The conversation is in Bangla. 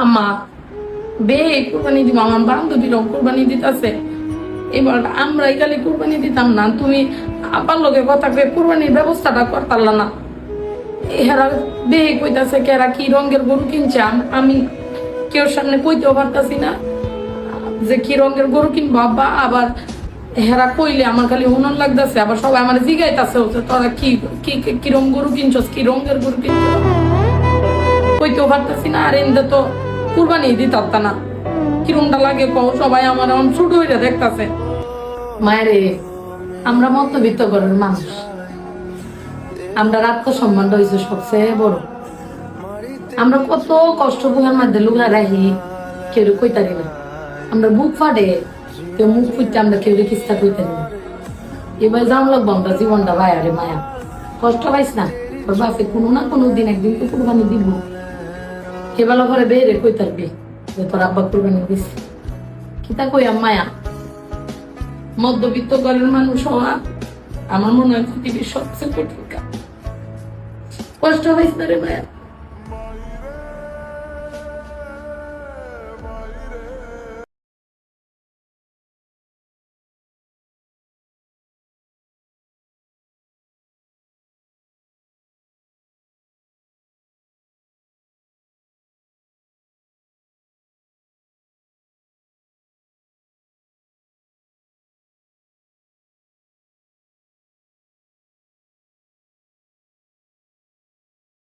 আম্মা বে কোরবানি দিব, আমার বান্ধবীরাও কোরবানি দিতেছে, এবার আমরা খালি কোরবানি দিতাম না, তুমি আপার লোকে কথা কয়ে কোরবানির ব্যবস্থাটা করতাল না। এরা বে কইতাছে কেরা কি রঙের গরু কিনছে, আমি কেউ সামনে কইতেও পারতাছি না যে কি রঙের গরু কিনবো আব্বা। আবার হেরা কইলে আমার খালি হুনন লাগতেছে, আবার সবাই আমার জিগাইতেছে তোরা কি কি রঙ গরু কিনছস, কি রঙের গরু কিনছস, কইতেও পারতাছি না। আর এমনি তো কুরবানি দিতাম না, কিরমটা লাগে কও, সবাই আমার এখন ছোট হইয়া দেখতেছে। মায়েরে আমরা মধ্যবিত্ত ঘরের মানুষ, আমরা আত্মসম্মানটা হয়েছে সবচেয়ে বড়। আমরা কত কষ্ট বুকের মধ্যে লুকা রাখি, কেউ কইতারি না। আমরা বুক ফাটে কেউ মুখ ফুটতে, আমরা কেউ কিস্তা কইতে না। এবার জাম লাগবো আমরা জীবনটা ভাই। আরে মায়া কষ্ট পাইস না, তোর বাপে কোনো না কোনো দিন একদিন তো কুরবানি দিব। কেবেলা ঘরে বেরে কইতারবি যে তোর আব্বা কুরবানি দিস, কিতা কইয়াম মায়া। মধ্যবিত্ত ঘরের মানুষ হওয়া আমার মনে হয় পৃথিবীর সবচেয়ে কঠিন কাজ। কষ্ট হয়েছে রে মায়া।